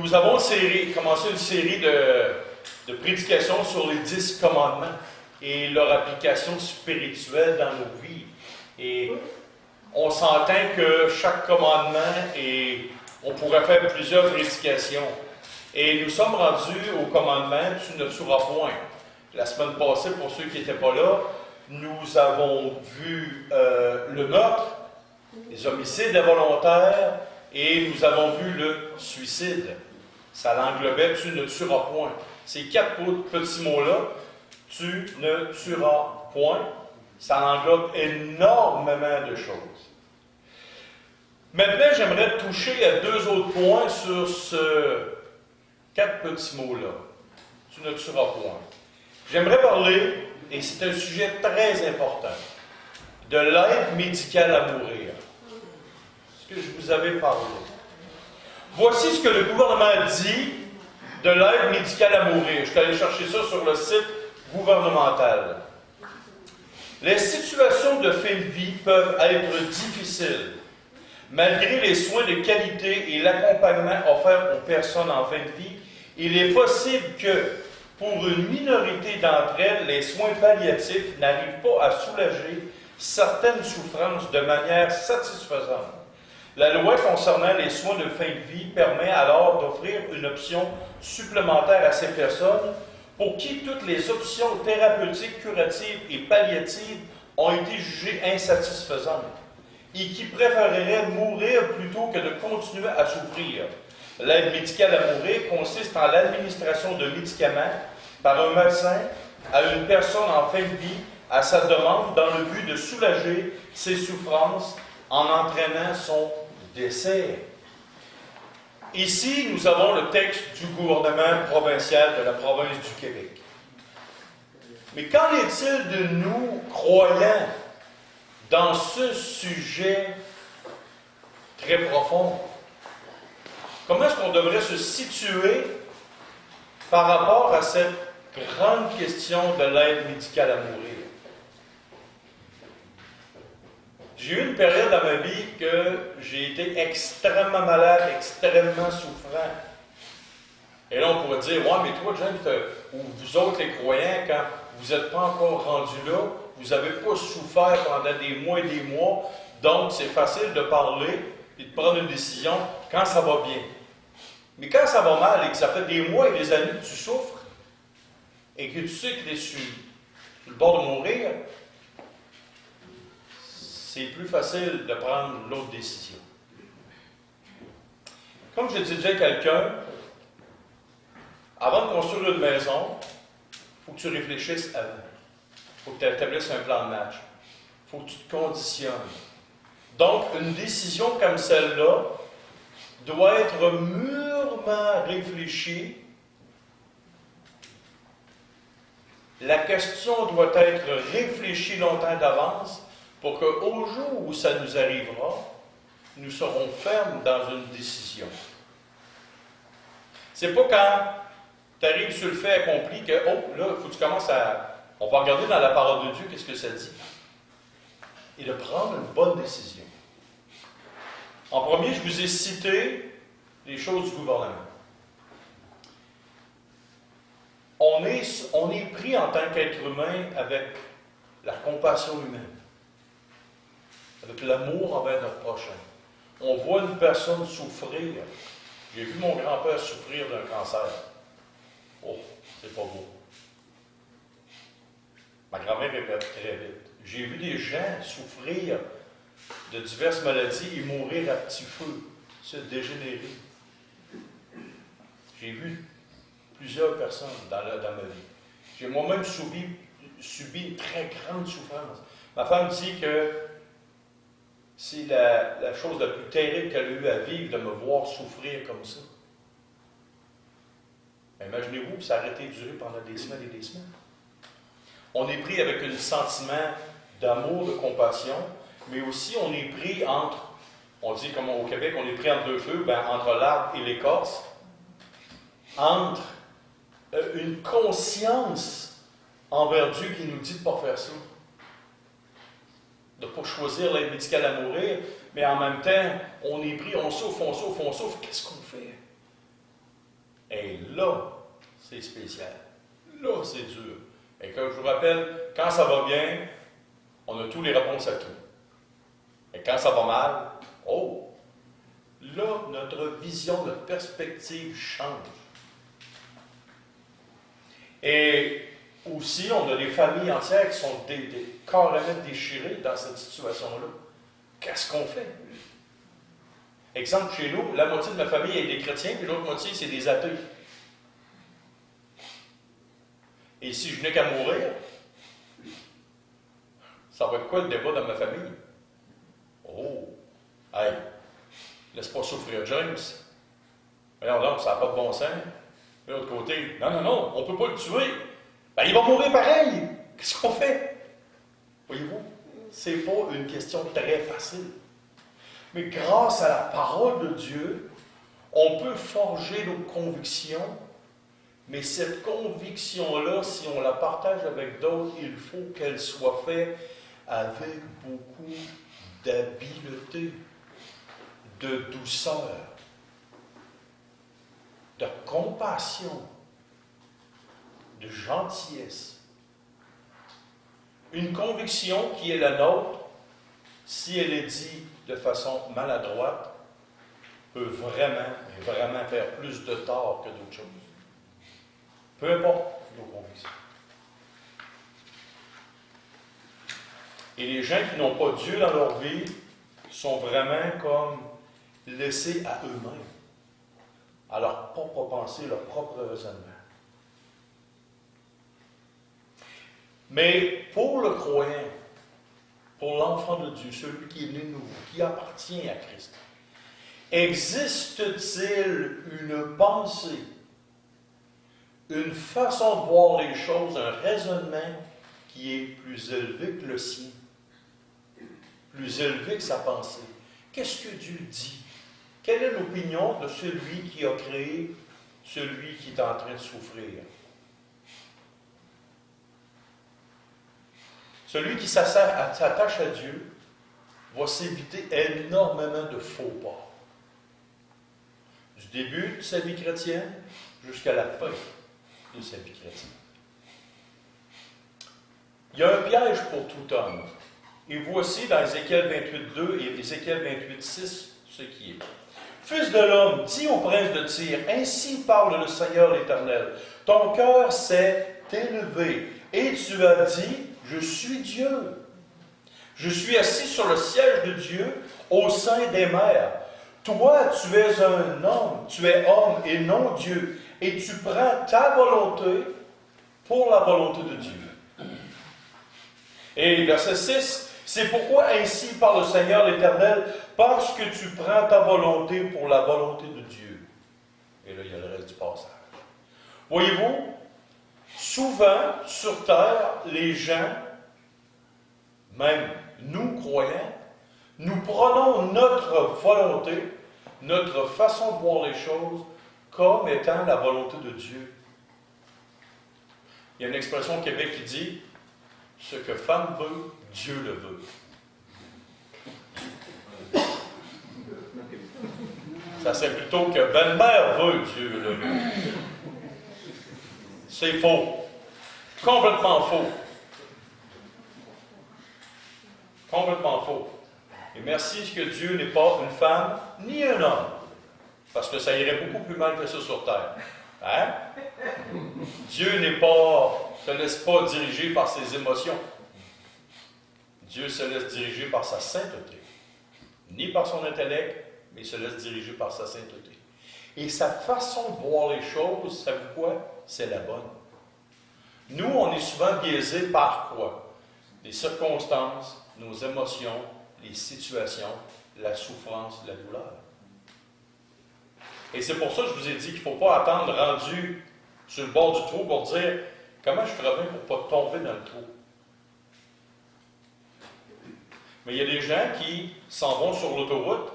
Nous avons commencé une série de prédications sur les 10 commandements et leur application spirituelle dans nos vies. Et on s'entend que chaque commandement, on pourrait faire plusieurs prédications. Et nous sommes rendus au commandement « Tu ne tueras point ». La semaine passée, pour ceux qui n'étaient pas là, nous avons vu le meurtre, les homicides involontaires, et nous avons vu le suicide. Ça l'englobait « Tu ne tueras point ». Ces 4 petits mots-là, « Tu ne tueras point », ça englobe énormément de choses. Maintenant, j'aimerais toucher à 2 autres points sur ce 4 petits mots-là. « Tu ne tueras point ». J'aimerais parler, et c'est un sujet très important, de l'aide médicale à mourir. Ce que je vous avais parlé. Voici ce que le gouvernement dit de l'aide médicale à mourir. Je suis allé chercher ça sur le site gouvernemental. Les situations de fin de vie peuvent être difficiles. Malgré les soins de qualité et l'accompagnement offert aux personnes en fin de vie, il est possible que, pour une minorité d'entre elles, les soins palliatifs n'arrivent pas à soulager certaines souffrances de manière satisfaisante. La loi concernant les soins de fin de vie permet alors d'offrir une option supplémentaire à ces personnes pour qui toutes les options thérapeutiques, curatives et palliatives ont été jugées insatisfaisantes et qui préféreraient mourir plutôt que de continuer à souffrir. L'aide médicale à mourir consiste en l'administration de médicaments par un médecin à une personne en fin de vie à sa demande dans le but de soulager ses souffrances en entraînant son décès. Ici, nous avons le texte du gouvernement provincial de la province du Québec. Mais qu'en est-il de nous, croyants, dans ce sujet très profond? Comment est-ce qu'on devrait se situer par rapport à cette grande question de l'aide médicale à mourir? J'ai eu une période dans ma vie que j'ai été extrêmement malade, extrêmement souffrant. Et là, on pourrait dire, ouais, mais toi, James, ou vous autres, les croyants, quand vous n'êtes pas encore rendus là, vous n'avez pas souffert pendant des mois et des mois, donc c'est facile de parler et de prendre une décision quand ça va bien. Mais quand ça va mal et que ça fait des mois et des années que tu souffres, et que tu sais que tu es sur le bord de mourir, c'est plus facile de prendre l'autre décision. Comme je dis déjà à quelqu'un, avant de construire une maison, il faut que tu réfléchisses avant. Il faut que tu établisses un plan de match. Il faut que tu te conditionnes. Donc, une décision comme celle-là doit être mûrement réfléchie. La question doit être réfléchie longtemps d'avance pour qu'au jour où ça nous arrivera, nous serons fermes dans une décision. C'est pas quand tu arrives sur le fait accompli que, oh, là, il faut que tu commences à... On va regarder dans la parole de Dieu qu'est-ce que ça dit. Et de prendre une bonne décision. En premier, je vous ai cité les choses du gouvernement. On est pris en tant qu'être humain avec la compassion humaine, avec l'amour envers notre prochain. On voit une personne souffrir. J'ai vu mon grand-père souffrir d'un cancer. Oh, c'est pas beau. Ma grand-mère répète très vite. J'ai vu des gens souffrir de diverses maladies et mourir à petit feu, se dégénérer. J'ai vu plusieurs personnes dans ma vie. J'ai moi-même subi une très grande souffrance. Ma femme dit que c'est la chose la plus terrible qu'elle a eu à vivre de me voir souffrir comme ça. Imaginez-vous, ça a été duré pendant des semaines et des semaines. On est pris avec un sentiment d'amour, de compassion, mais aussi on est pris entre, on dit comme au Québec, on est pris entre deux feux, entre l'arbre et l'écorce, entre une conscience envers Dieu qui nous dit de ne pas faire ça, de ne pas choisir l'aide médicale à mourir, mais en même temps, on est pris, on souffre, qu'est-ce qu'on fait? Et là, c'est spécial. Là, c'est dur. Et comme je vous rappelle, quand ça va bien, on a tous les réponses à tout. Et quand ça va mal, oh, là, notre vision, notre perspective change. Et aussi, on a des familles entières qui sont carrément déchirées dans cette situation-là. Qu'est-ce qu'on fait? Exemple, chez nous, la moitié de ma famille est des chrétiens, puis l'autre moitié, c'est des athées. Et si je venais qu'à mourir, ça va être quoi le débat dans ma famille? Oh! Hey! Laisse pas souffrir James. Voyons donc, ça n'a pas de bon sens. De l'autre côté, non, on ne peut pas le tuer. Ben, il va mourir pareil. Qu'est-ce qu'on fait? Voyez-vous, ce n'est pas une question très facile. Mais grâce à la parole de Dieu, on peut forger nos convictions, mais cette conviction-là, si on la partage avec d'autres, il faut qu'elle soit faite avec beaucoup d'habileté, de douceur, de compassion, de gentillesse. Une conviction qui est la nôtre, si elle est dite de façon maladroite, peut vraiment faire plus de tort que d'autres choses. Peu importe nos convictions. Et les gens qui n'ont pas Dieu dans leur vie sont vraiment comme laissés à eux-mêmes, à leur propre pensée, leur propre raisonnement. Mais pour le croyant, pour l'enfant de Dieu, celui qui est né nouveau, qui appartient à Christ, existe-t-il une pensée, une façon de voir les choses, un raisonnement qui est plus élevé que le sien, plus élevé que sa pensée? Qu'est-ce que Dieu dit? Quelle est l'opinion de celui qui a créé celui qui est en train de souffrir? Celui qui s'attache à Dieu va s'éviter énormément de faux pas. Du début de sa vie chrétienne jusqu'à la fin de sa vie chrétienne. Il y a un piège pour tout homme. Et voici dans Ézéchiel 28.2 et Ézéchiel 28.6 ce qui est. Fils de l'homme, dis au prince de Tyr, ainsi parle le Seigneur l'Éternel. Ton cœur s'est élevé et tu as dit, je suis Dieu. Je suis assis sur le siège de Dieu au sein des mers. Toi, tu es un homme, tu es homme et non Dieu, et tu prends ta volonté pour la volonté de Dieu. Et verset 6, c'est pourquoi ainsi parle le Seigneur l'Éternel, parce que tu prends ta volonté pour la volonté de Dieu. Et là, il y a le reste du passage. Voyez-vous, souvent, sur terre, les gens, même nous croyants, nous prenons notre volonté, notre façon de voir les choses, comme étant la volonté de Dieu. Il y a une expression au Québec qui dit « Ce que femme veut, Dieu le veut ». Ça serait plutôt que belle-mère veut, Dieu le veut. C'est faux. Complètement faux. Complètement faux. Et merci que Dieu n'est pas une femme ni un homme. Parce que ça irait beaucoup plus mal que ça sur terre. Hein? Dieu ne se laisse pas diriger par ses émotions. Dieu se laisse diriger par sa sainteté. Ni par son intellect, mais il se laisse diriger par sa sainteté. Et sa façon de voir les choses, savez-vous quoi? C'est la bonne. Nous, on est souvent biaisés par quoi? Les circonstances, nos émotions, les situations, la souffrance, la douleur. Et c'est pour ça que je vous ai dit qu'il ne faut pas attendre rendu sur le bord du trou pour dire comment je ferais bien pour ne pas tomber dans le trou. Mais il y a des gens qui s'en vont sur l'autoroute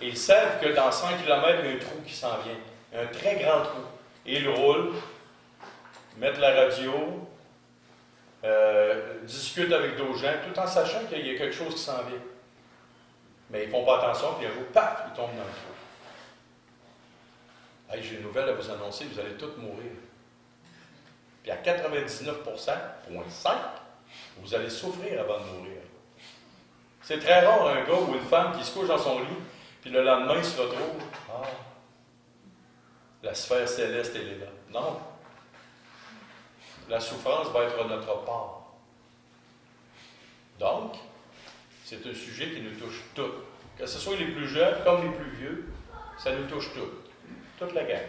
et ils savent que dans 100 km, il y a un trou qui s'en vient. Un très grand trou. Et ils roulent, mettent la radio, discutent avec d'autres gens, tout en sachant qu'il y a quelque chose qui s'en vient. Mais ils ne font pas attention, puis un jour, paf, ils tombent dans le trou. Hey, j'ai une nouvelle à vous annoncer, vous allez tous mourir. Puis à 99,5%, vous allez souffrir avant de mourir. C'est très rare un gars ou une femme qui se couche dans son lit, puis le lendemain, il se retrouve. Ah, la sphère céleste, elle est là. Non. La souffrance va être notre part. Donc, c'est un sujet qui nous touche tous. Que ce soit les plus jeunes comme les plus vieux, ça nous touche tous. Toute la gang.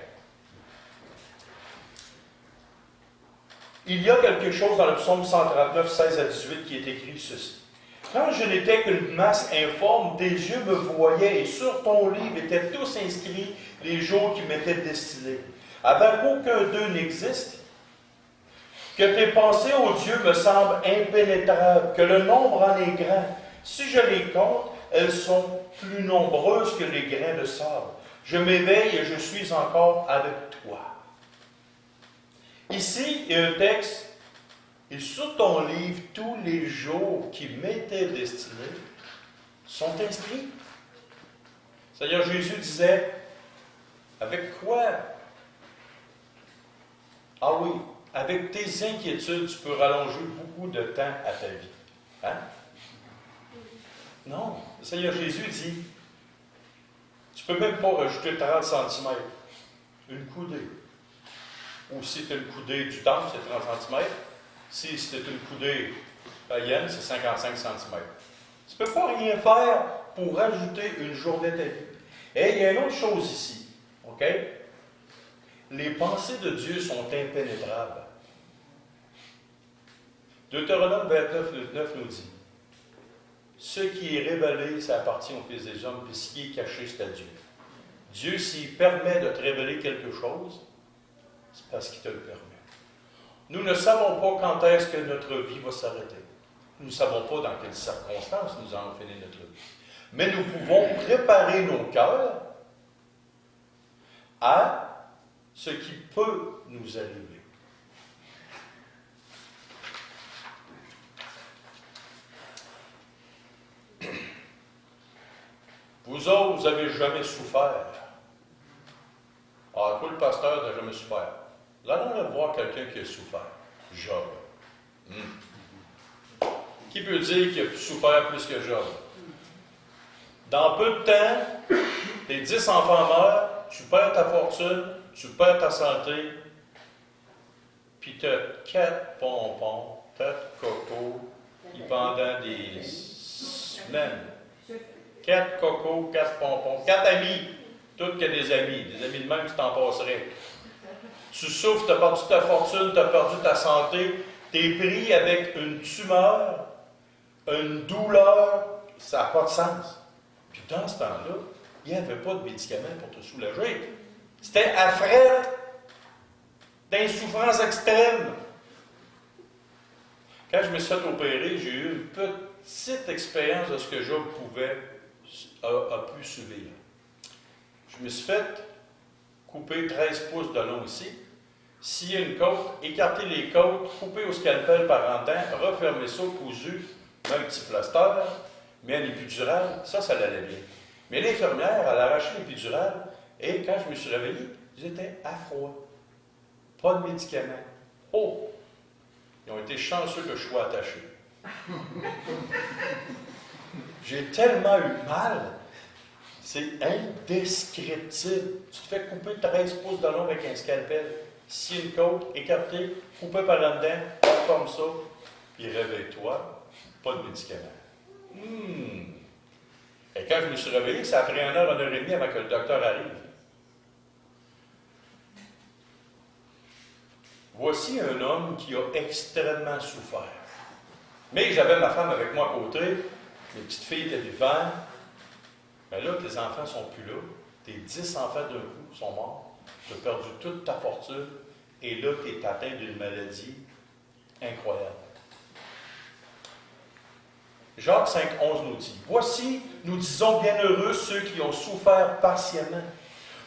Il y a quelque chose dans le psaume 139, 16 à 18 qui est écrit ceci. Quand je n'étais qu'une masse informe, tes yeux me voyaient et sur ton livre étaient tous inscrits les jours qui m'étaient destinés. Avant qu'aucun d'eux n'existe, que tes pensées, ô Dieu, me semblent impénétrables, que le nombre en est grand. Si je les compte, elles sont plus nombreuses que les grains de sable. Je m'éveille et je suis encore avec toi. Ici, il y a un texte. Et sur ton livre, tous les jours qui m'étaient destinés sont inscrits. Seigneur Jésus disait, avec quoi? Ah oui, avec tes inquiétudes, tu peux rallonger beaucoup de temps à ta vie. Hein? Non, le Seigneur Jésus dit, tu ne peux même pas rajouter 30 cm. Une coudée. Ou si tu as une coudée du temple, c'est 30 cm. Si c'était une coudée païenne, c'est 55 cm. Tu ne peux pas rien faire pour rajouter une journée de ta vie. Et il y a une autre chose ici. OK? Les pensées de Dieu sont impénétrables. Deutéronome 29, 9 nous dit, ce qui est révélé, ça appartient aux fils des hommes, puis ce qui est caché, c'est à Dieu. Dieu, s'il permet de te révéler quelque chose, c'est parce qu'il te le permet. Nous ne savons pas quand est-ce que notre vie va s'arrêter. Nous ne savons pas dans quelles circonstances nous allons finir notre vie. Mais nous pouvons préparer nos cœurs à ce qui peut nous arriver. Vous autres, vous n'avez jamais souffert. Ah, toi, le pasteur, n'a jamais souffert. Là, on va voir quelqu'un qui a souffert. Job. Qui peut dire qu'il a souffert plus que Job? Dans peu de temps, tes 10 enfants meurent, tu perds ta fortune, tu perds ta santé, puis tu as 4 pompons, 4 cocos, pendant des semaines. 4 cocos, 4 pompons, 4 amis, toutes que des amis de même, tu t'en passerais. Tu souffres, tu as perdu ta fortune, tu as perdu ta santé, tu es pris avec une tumeur, une douleur, ça n'a pas de sens. Puis dans ce temps-là, il n'y avait pas de médicaments pour te soulager. C'était à fret, d'une souffrance extrême. Quand je me suis fait opérer, j'ai eu une petite expérience de ce que Job a pu subir. Je me suis fait couper 13 pouces de long ici, scier une côte, écarter les côtes, couper au scalpel par en temps, refermer ça, cousu, mettre un petit plaster, mais un épidural, ça allait bien. Mais l'infirmière, elle a arraché l'épidural, et quand je me suis réveillé, j'étais à froid. Pas de médicaments. Oh! Ils ont été chanceux que je sois attaché. J'ai tellement eu mal, c'est indescriptible. Tu te fais couper 13 pouces de long avec un scalpel, scier une côte, écarter, couper par là dedans, forme ça, puis réveille-toi, pas de médicaments. Et quand je me suis réveillé, ça a pris 1 heure et demie avant que le docteur arrive. Voici un homme qui a extrêmement souffert. Mais j'avais ma femme avec moi à côté, mes petites filles étaient vivantes. Mais là, tes enfants ne sont plus là. Tes 10 enfants d'un coup sont morts. Tu as perdu toute ta fortune. Et là, tu es atteint d'une maladie incroyable. Jacques 5,11 nous dit, « Voici, nous disons bienheureux ceux qui ont souffert patiemment.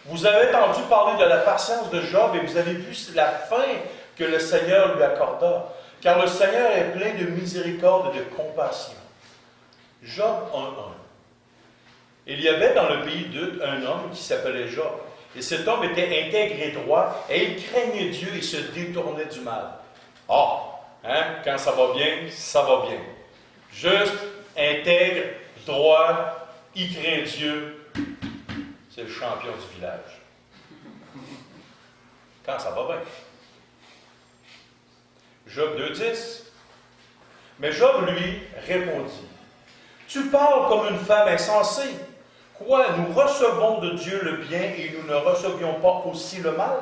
Vous avez entendu parler de la patience de Job et vous avez vu la fin que le Seigneur lui accorda. Car le Seigneur est plein de miséricorde et de compassion. » Job 1,1. Il y avait dans le pays d'Ud un homme qui s'appelait Job. Et cet homme était intègre et droit, et il craignait Dieu et se détournait du mal. Ah, quand ça va bien, ça va bien. Juste, intègre, droit, il craint Dieu, c'est le champion du village. Quand ça va bien. Job 2,10. Mais Job, lui, répondit, « Tu parles comme une femme insensée. Quoi, nous recevons de Dieu le bien et nous ne recevions pas aussi le mal? »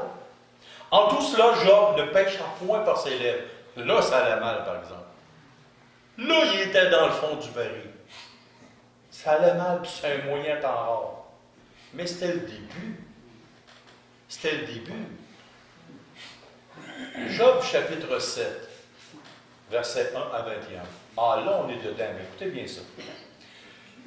En tout cela, Job ne pécha point par ses lèvres. Là, ça allait mal, par exemple. Là, il était dans le fond du baril. Ça allait mal, puis c'est un moyen temps rare. Mais c'était le début. C'était le début. Job, chapitre 7, versets 1 à 21. Ah, là, on est dedans, mais écoutez bien ça.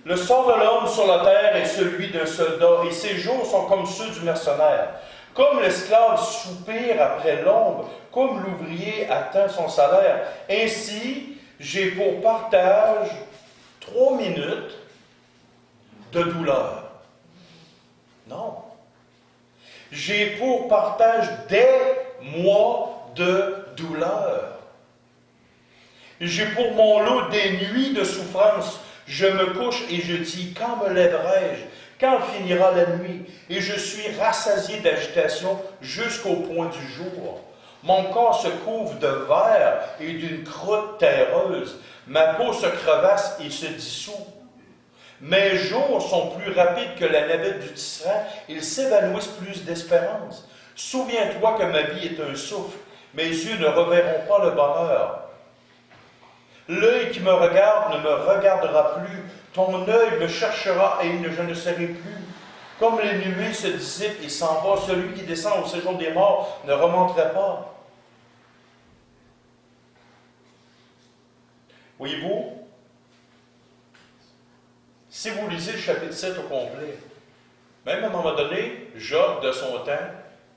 Le sort de l'homme sur la terre est celui d'un soldat, et ses jours sont comme ceux du mercenaire. Comme l'esclave soupire après l'ombre, comme l'ouvrier attend son salaire, ainsi j'ai pour partage 3 minutes de douleur. Non. J'ai pour partage des mois de douleur. J'ai pour mon lot des nuits de souffrance. Je me couche et je dis, quand me lèverai-je? Quand finira la nuit? Et je suis rassasié d'agitation jusqu'au point du jour. Mon corps se couvre de verre et d'une croûte terreuse. Ma peau se crevasse et se dissout. Mes jours sont plus rapides que la navette du tisserand. Ils s'évanouissent plus d'espérance. Souviens-toi que ma vie est un souffle. Mes yeux ne reverront pas le bonheur. L'œil qui me regarde ne me regardera plus. Ton œil me cherchera et je ne serai plus. Comme les nuées se dissipent et s'en va, celui qui descend au séjour des morts ne remonterait pas. Voyez-vous, si vous lisez le chapitre 7 au complet, même à un moment donné, Job, de son temps,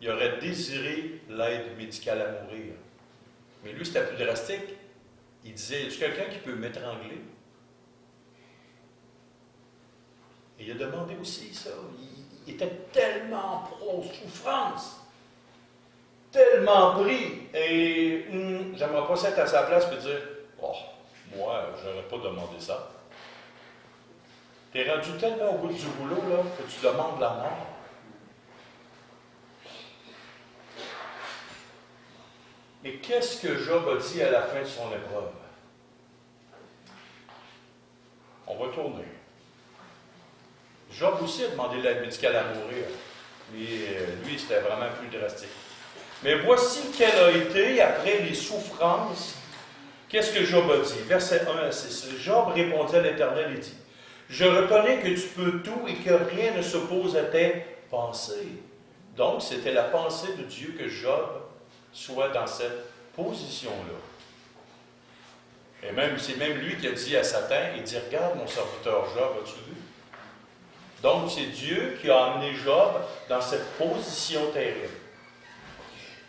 il aurait désiré l'aide médicale à mourir. Mais lui, c'était plus drastique. Il disait, y a-t-il quelqu'un qui peut m'étrangler? Et il a demandé aussi ça. Il était tellement pro-souffrance, tellement pris. Et j'aimerais pas être à sa place et dire, oh, moi, j'aurais pas demandé ça. Tu es rendu tellement au bout du boulot là, que tu demandes la mort. Et qu'est-ce que Job a dit à la fin de son épreuve? On va tourner. Job aussi a demandé l'aide médicale à mourir. Mais lui, c'était vraiment plus drastique. Mais voici quelle a été, après les souffrances, qu'est-ce que Job a dit? Verset 1 à 6. Job répondit à l'Éternel et dit, « Je reconnais que tu peux tout et que rien ne s'oppose à tes pensées. » Donc, c'était la pensée de Dieu que Job soit dans cette position-là. Et même, c'est même lui qui a dit à Satan, il dit, « Regarde mon serviteur Job, as-tu vu? » Donc, c'est Dieu qui a amené Job dans cette position terrible.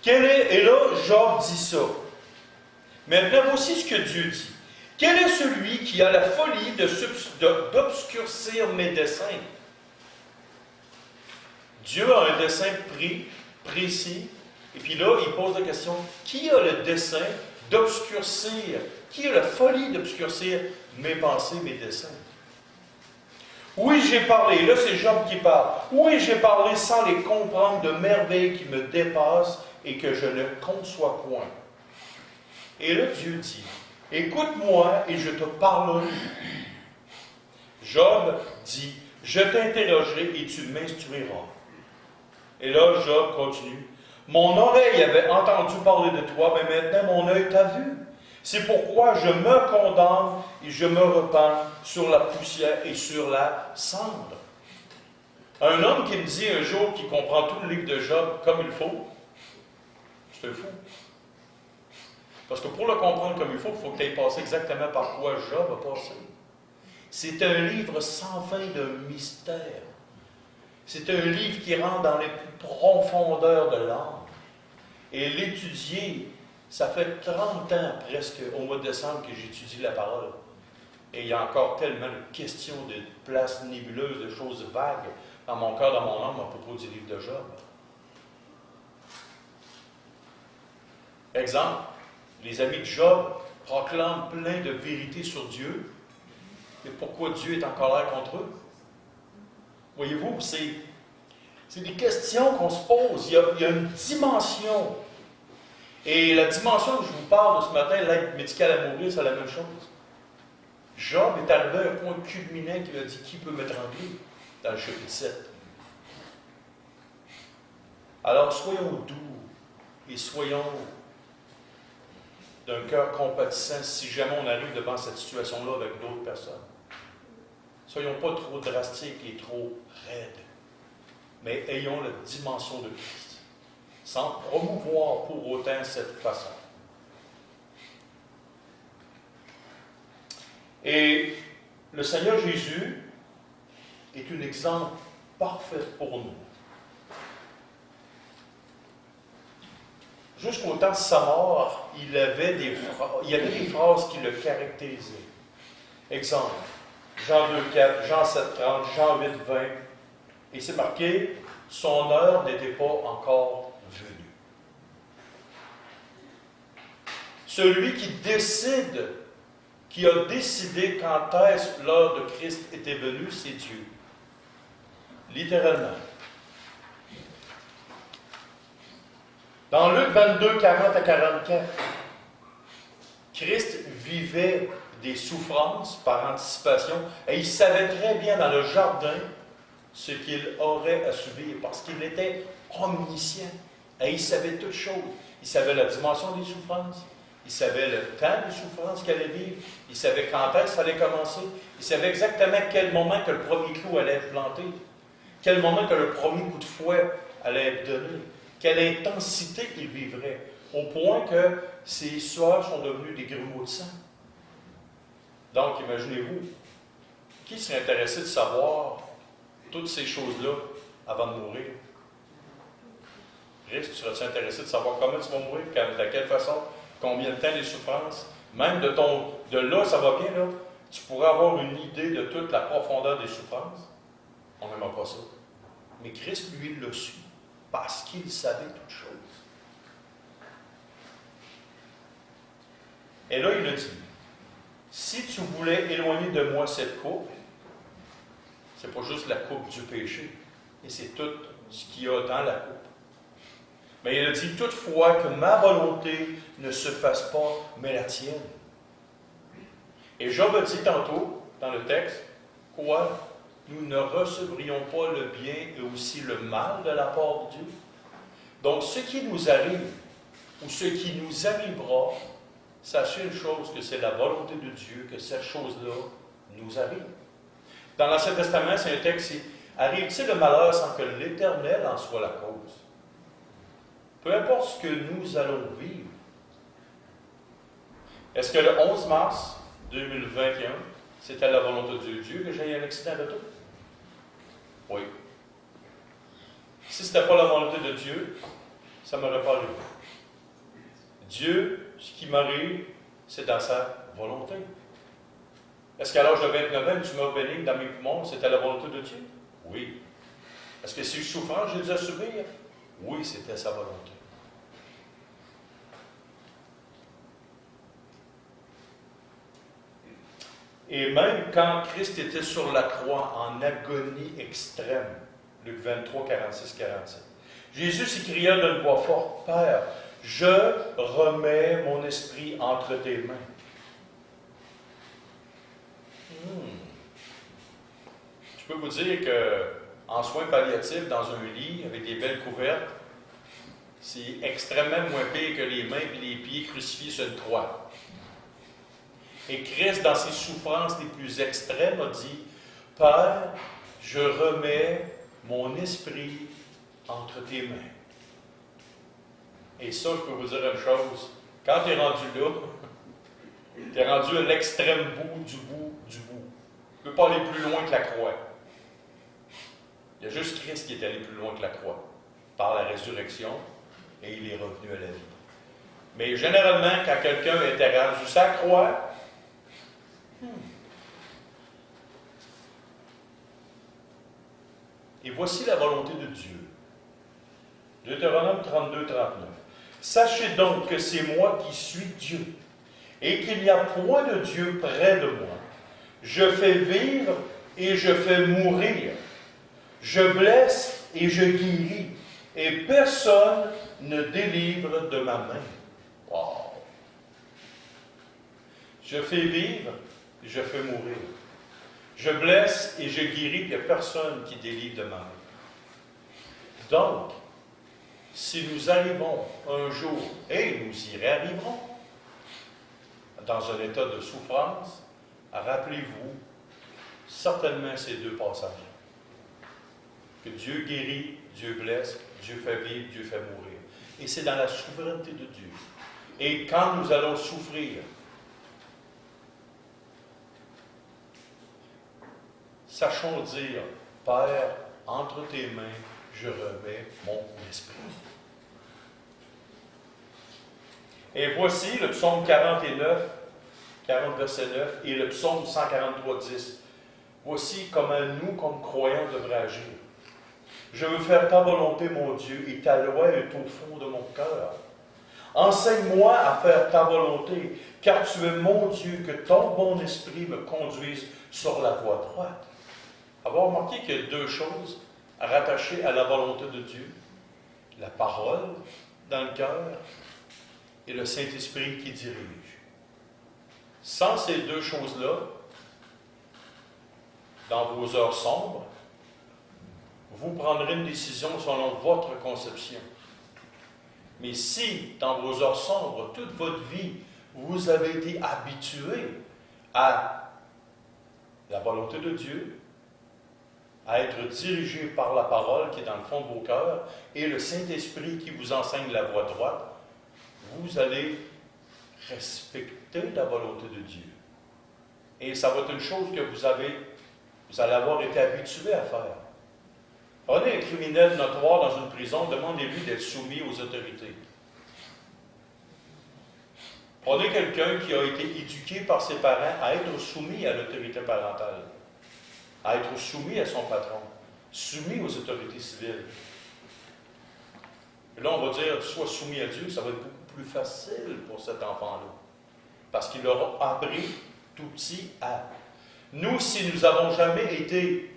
Et là, Job dit ça. Maintenant, voici ce que Dieu dit. Quel est celui qui a la folie d'obscurcir mes desseins? Dieu a un dessein précis, et puis là, il pose la question, qui a le dessein d'obscurcir, qui a la folie d'obscurcir mes pensées, mes desseins? Oui, j'ai parlé, là c'est Job qui parle. Oui, j'ai parlé sans les comprendre de merveilles qui me dépassent et que je ne conçois point. Et là, Dieu dit, écoute-moi et je te parlerai. Job dit, je t'interrogerai et tu m'instruiras. Et là, Job continue, mon oreille avait entendu parler de toi, mais maintenant mon œil t'a vu. C'est pourquoi je me condamne et je me repens sur la poussière et sur la cendre. Un homme qui me dit un jour qu'il comprend tout le livre de Job comme il faut, c'est un fou. Parce que pour le comprendre comme il faut que tu aies passé exactement par quoi Job a passé. C'est un livre sans fin de mystère. C'est un livre qui rentre dans les plus profondeurs de l'âme. Et l'étudier, ça fait 30 ans presque, au mois de décembre, que j'étudie la parole. Et il y a encore tellement de questions, de places nébuleuses, de choses vagues dans mon cœur, dans mon âme, à propos du livre de Job. Exemple, les amis de Job proclament plein de vérités sur Dieu. Et pourquoi Dieu est en colère contre eux? Voyez-vous, c'est des questions qu'on se pose. Il y a une dimension. Et la dimension que je vous parle de ce matin, l'aide médicale à mourir, c'est la même chose. Job est arrivé à un point culminant qu'il a dit, qui peut m'étrangler? Dans le chapitre 7. Alors, soyons doux et soyons d'un cœur compatissant si jamais on arrive devant cette situation-là avec d'autres personnes. Soyons pas trop drastiques et trop raides, mais ayons la dimension de Christ, sans promouvoir pour autant cette façon. Et le Seigneur Jésus est un exemple parfait pour nous. Jusqu'au temps de sa mort, il y avait des phrases qui le caractérisaient. Exemple, Jean 2,4, Jean 7,30, Jean 8,20. Et c'est marqué, son heure n'était pas encore venue. Celui qui a décidé quand est-ce l'heure de Christ était venue, c'est Dieu. Littéralement. Dans Luc 22, 40 à 44, Christ vivait des souffrances par anticipation et il savait très bien dans le jardin ce qu'il aurait à subir parce qu'il était omniscient et il savait toutes choses. Il savait la dimension des souffrances, il savait le temps des souffrances qu'il allait vivre, il savait quand est-ce que ça allait commencer, il savait exactement quel moment que le premier clou allait être planté, quel moment que le premier coup de fouet allait être donné. Quelle intensité il vivrait, au point que ses sueurs sont devenues des grumeaux de sang. Donc, imaginez-vous, qui serait intéressé de savoir toutes ces choses-là avant de mourir? Christ, tu serais-tu intéressé de savoir comment tu vas mourir, de quelle façon, combien de temps les souffrances? Même de là, ça va bien, là, tu pourrais avoir une idée de toute la profondeur des souffrances. On n'aime pas ça. Mais Christ, lui, il l'a su. Parce qu'il savait toutes choses. Et là, il a dit, si tu voulais éloigner de moi cette coupe, c'est pas juste la coupe du péché, mais c'est tout ce qu'il y a dans la coupe. Mais il a dit, toutefois que ma volonté ne se fasse pas, mais la tienne. Et Job a dit tantôt, dans le texte, quoi? Nous ne recevrions pas le bien et aussi le mal de la part de Dieu. Donc, ce qui nous arrive, ou ce qui nous arrivera, sachez une chose, que c'est la volonté de Dieu que cette chose-là nous arrive. Dans l'Ancien Testament, c'est un texte, c'est « Arrive-t-il le malheur sans que l'Éternel en soit la cause? » Peu importe ce que nous allons vivre. Est-ce que le 11 mars 2021, c'était la volonté de Dieu que j'ai eu un accident d'auto? Oui. Si ce n'était pas la volonté de Dieu, ça ne m'aurait pas arrivé. Dieu, ce qui m'arrive, c'est dans sa volonté. Est-ce qu'à l'âge de 29 ans, une tumeur bénigne dans mes poumons, c'était la volonté de Dieu? Oui. Est-ce que si je souffrant, j'ai dû subir? Oui, c'était sa volonté. Et même quand Christ était sur la croix en agonie extrême, Luc 23, 46, 47, Jésus s'écria d'une voix forte, « Père, je remets mon esprit entre tes mains. » Je peux vous dire qu'en soins palliatifs, dans un lit, avec des belles couvertes, c'est extrêmement moins pire que les mains et les pieds crucifiés sur une croix. Et Christ, dans ses souffrances les plus extrêmes, a dit, « Père, je remets mon esprit entre tes mains. » Et ça, je peux vous dire une chose, quand tu es rendu là, tu es rendu à l'extrême bout du bout du bout. Tu ne peux pas aller plus loin que la croix. Il y a juste Christ qui est allé plus loin que la croix, par la résurrection, et il est revenu à la vie. Mais généralement, quand quelqu'un était rendu sa croix, Et voici la volonté de Dieu. Deutéronome 32, 39. Sachez donc que c'est moi qui suis Dieu, et qu'il n'y a point de Dieu près de moi. Je fais vivre et je fais mourir. Je blesse et je guéris, et personne ne délivre de ma main. Wow! Je fais vivre et je fais mourir. Je blesse et je guéris, et il n'y a personne qui délivre de ma main. Donc, si nous arrivons un jour, et nous y arriverons, dans un état de souffrance, rappelez-vous certainement ces deux passages. Que Dieu guérit, Dieu blesse, Dieu fait vivre, Dieu fait mourir. Et c'est dans la souveraineté de Dieu. Et quand nous allons souffrir, sachons dire, Père, entre tes mains, je remets mon esprit. Et voici le psaume 40 verset 9, et le psaume 143, 10. Voici comment nous, comme croyants, devrions agir. Je veux faire ta volonté, mon Dieu, et ta loi est au fond de mon cœur. Enseigne-moi à faire ta volonté, car tu es mon Dieu, que ton bon esprit me conduise sur la voie droite. Avoir remarqué qu'il y a deux choses rattachées à la volonté de Dieu. La parole dans le cœur et le Saint-Esprit qui dirige. Sans ces deux choses-là, dans vos heures sombres, vous prendrez une décision selon votre conception. Mais si, dans vos heures sombres, toute votre vie, vous avez été habitué à la volonté de Dieu, à être dirigé par la parole qui est dans le fond de vos cœurs, et le Saint-Esprit qui vous enseigne la voie droite, vous allez respecter la volonté de Dieu. Et ça va être une chose que vous allez avoir été habitué à faire. Prenez un criminel notoire dans une prison, demandez-lui d'être soumis aux autorités. Prenez quelqu'un qui a été éduqué par ses parents à être soumis à l'autorité parentale, à être soumis à son patron, soumis aux autorités civiles. Et là, on va dire, sois soumis à Dieu, ça va être beaucoup plus facile pour cet enfant-là. Parce qu'il aura appris tout petit à. Nous, si nous n'avons jamais été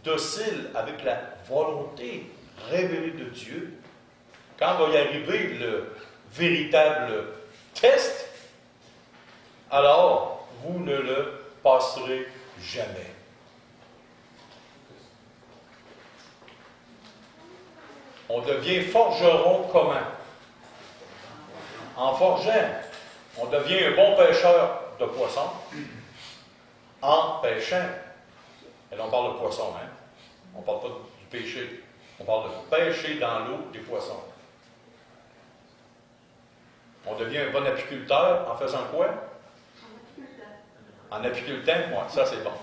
docile avec la volonté révélée de Dieu, quand va y arriver le véritable test, alors vous ne le passerez jamais. On devient forgeron comment? En forgeant. On devient un bon pêcheur de poissons en pêchant. Et là, on parle de poisson, hein? On ne parle pas du péché. On parle de pêcher dans l'eau des poissons. On devient un bon apiculteur en faisant quoi? En apicultant, moi, ça c'est bon.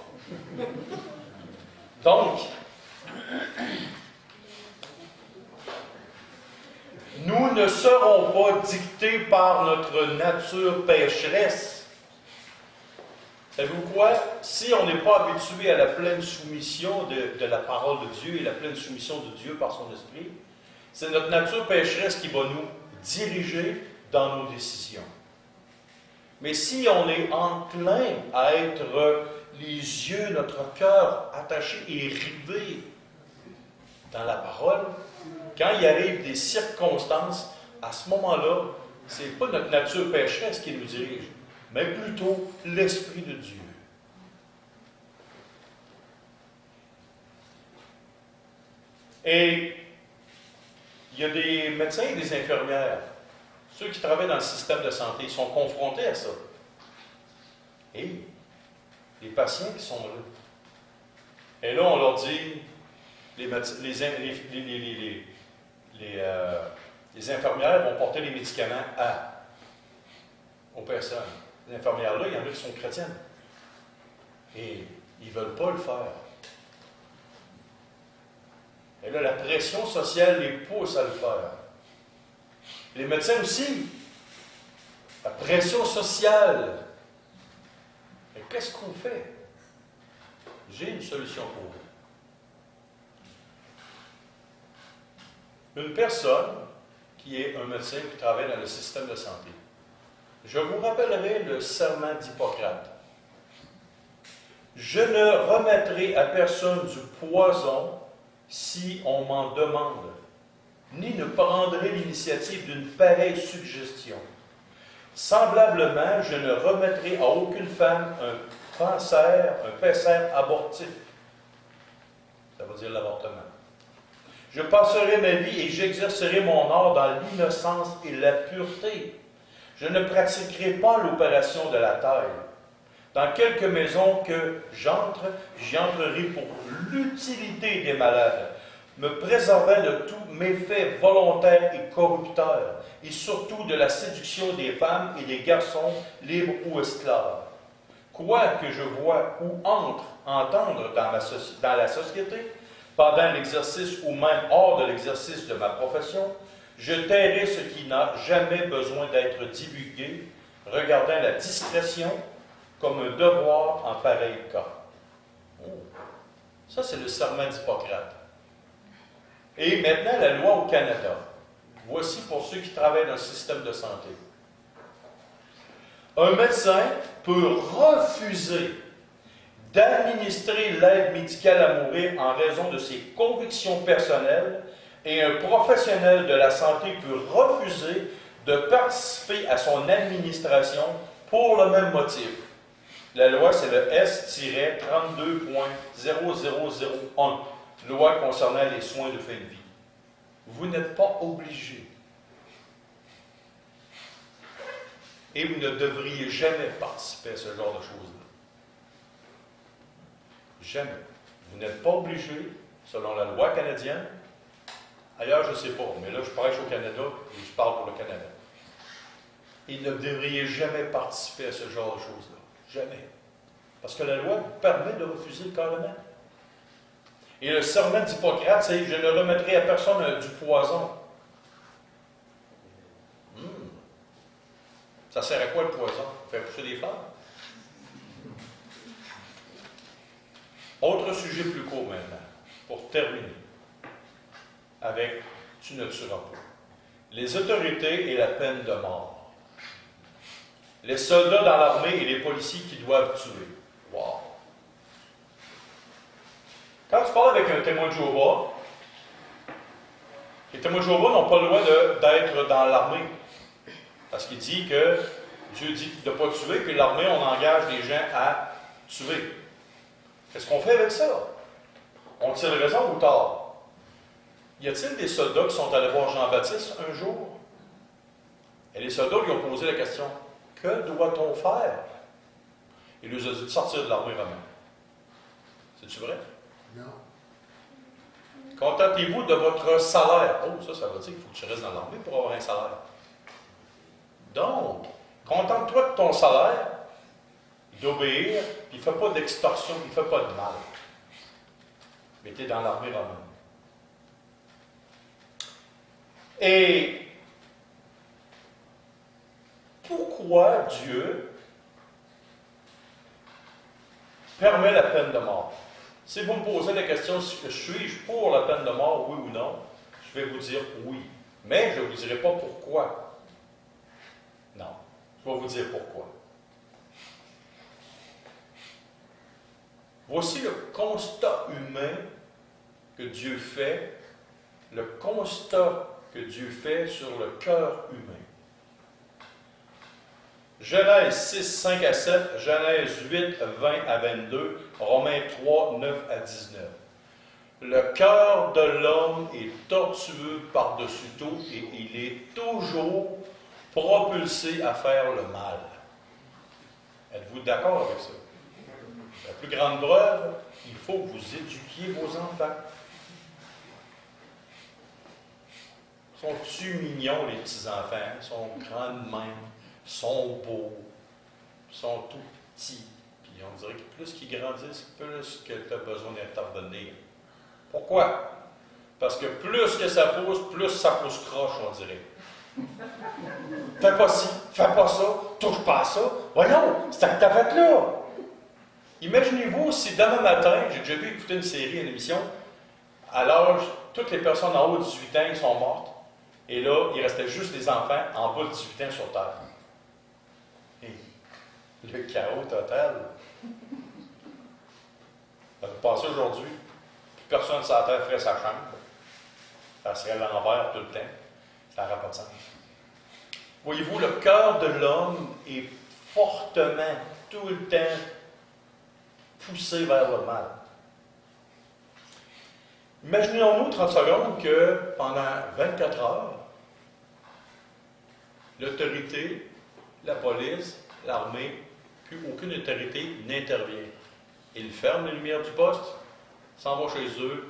Donc, nous ne serons pas dictés par notre nature pécheresse. Savez-vous quoi? Si on n'est pas habitué à la pleine soumission de la parole de Dieu et la pleine soumission de Dieu par son esprit, c'est notre nature pécheresse qui va nous diriger dans nos décisions. Mais si on est enclin à être les yeux, notre cœur attachés et rivés dans la parole, quand il arrive des circonstances, à ce moment-là, ce n'est pas notre nature pécheresse qui nous dirige, mais plutôt l'Esprit de Dieu. Et il y a des médecins et des infirmières, ceux qui travaillent dans le système de santé, sont confrontés à ça. Et les patients qui sont là. Et là, on leur dit, les infirmières vont porter les médicaments aux personnes. Les infirmières-là, il y en a qui sont chrétiennes. Et ils ne veulent pas le faire. Et là, la pression sociale les pousse à le faire. Les médecins aussi. La pression sociale. Mais qu'est-ce qu'on fait? J'ai une solution pour vous. Une personne qui est un médecin qui travaille dans le système de santé. Je vous rappellerai le serment d'Hippocrate. Je ne remettrai à personne du poison si on m'en demande, ni ne prendrai l'initiative d'une pareille suggestion. Semblablement, je ne remettrai à aucune femme un penser abortif. Ça veut dire l'avortement. Je passerai ma vie et j'exercerai mon art dans l'innocence et la pureté. Je ne pratiquerai pas l'opération de la taille. Dans quelque maison que j'y entrerai pour l'utilité des malades, me préservant de tout méfait volontaire et corrupteur, et surtout de la séduction des femmes et des garçons, libres ou esclaves. Quoi que je vois ou entendre dans la société, pendant l'exercice ou même hors de l'exercice de ma profession, je tairai ce qui n'a jamais besoin d'être divulgué, regardant la discrétion comme un devoir en pareil cas. Oh. Ça, c'est le serment d'Hippocrate. Et maintenant, la loi au Canada. Voici pour ceux qui travaillent dans le système de santé. Un médecin peut refuser d'administrer l'aide médicale à mourir en raison de ses convictions personnelles et un professionnel de la santé peut refuser de participer à son administration pour le même motif. La loi, c'est le S-32.0001, loi concernant les soins de fin de vie. Vous n'êtes pas obligé. Et vous ne devriez jamais participer à ce genre de choses-là. Jamais. Vous n'êtes pas obligé, selon la loi canadienne. Ailleurs, je ne sais pas, mais là, je prêche au Canada et je parle pour le Canada. Et ne devriez jamais participer à ce genre de choses-là. Jamais. Parce que la loi vous permet de refuser carrément. Et le serment d'Hippocrate, c'est « Je ne remettrai à personne du poison ». Ça sert à quoi le poison? Faire pousser des fleurs? Autre sujet plus court maintenant, pour terminer, avec « Tu ne tueras pas ». Les autorités et la peine de mort. Les soldats dans l'armée et les policiers qui doivent tuer. Wow! Quand tu parles avec un témoin de Jéhovah, les témoins de Jéhovah n'ont pas le droit d'être dans l'armée. Parce qu'il dit que Dieu dit de ne pas tuer, puis l'armée, on engage les gens à tuer. Qu'est-ce qu'on fait avec ça? On tire raison ou tort? Y a-t-il des soldats qui sont allés voir Jean-Baptiste un jour? Et les soldats lui ont posé la question, que doit-on faire? Il lui a dit de sortir de l'armée romaine. C'est-tu vrai? Non. Contentez-vous de votre salaire. Oh, ça veut dire qu'il faut que tu restes dans l'armée pour avoir un salaire. Donc, contente-toi de ton salaire, d'obéir, puis ne fais pas d'extorsion, il ne fait pas de mal. Mais tu es dans l'armée romaine. Et pourquoi Dieu permet la peine de mort? Si vous me posez la question, suis-je pour la peine de mort, oui ou non, je vais vous dire oui. Mais je ne vous dirai pas pourquoi. Non, je vais vous dire pourquoi. Voici le constat humain que Dieu fait, le constat que Dieu fait sur le cœur humain. Genèse 6, 5 à 7, Genèse 8, 20 à 22, Romains 3, 9 à 19. Le cœur de l'homme est tortueux par-dessus tout et il est toujours propulsé à faire le mal. Êtes-vous d'accord avec ça? La plus grande preuve, il faut que vous éduquiez vos enfants. Sont-ils mignons, les petits-enfants? Ils sont grands de même, sont beaux, sont tout petits. Puis on dirait que plus qu'ils grandissent, plus que tu as besoin d'intervenir. Pourquoi? Parce que plus que ça pousse, plus ça pousse croche, on dirait. Fais pas ci, fais pas ça, touche pas à ça. Voyons, c'est à que t'as fait là. Imaginez-vous si demain matin, j'ai déjà vu écouter une série, une émission, à l'âge, toutes les personnes en haut de 18 ans, ils sont mortes. Et là, il restait juste les enfants en bas de 18 ans sur Terre. Et le chaos total. Ça peut passer aujourd'hui. Plus personne sur la Terre ferait sa chambre. Ça serait l'envers tout le temps. Ça n'aurait pas de sens. Voyez-vous, le cœur de l'homme est fortement, tout le temps, poussé vers le mal. Imaginons-nous 30 secondes que pendant 24 heures, l'autorité, la police, l'armée, plus aucune autorité n'intervient. Ils ferment les lumières du poste, s'en vont chez eux,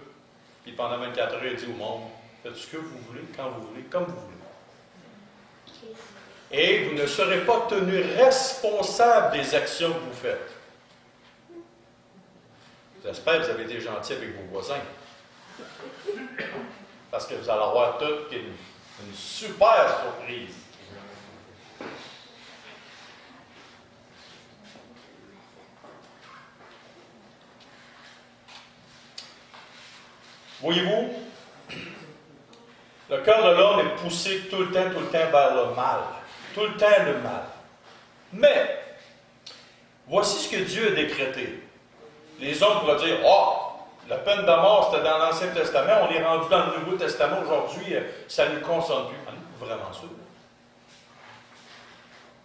puis pendant 24 heures, ils disent au monde, faites ce que vous voulez, quand vous voulez, comme vous voulez. Et vous ne serez pas tenu responsable des actions que vous faites. J'espère que vous avez été gentil avec vos voisins. Parce que vous allez avoir toute une super surprise. Voyez-vous, le cœur de l'homme est poussé tout le temps vers le mal. Tout le temps le mal. Mais, voici ce que Dieu a décrété. Les hommes pourraient dire, la peine de mort, c'était dans l'Ancien Testament, on est rendu dans le Nouveau Testament aujourd'hui, ça ne nous concerne plus. Vraiment sûr.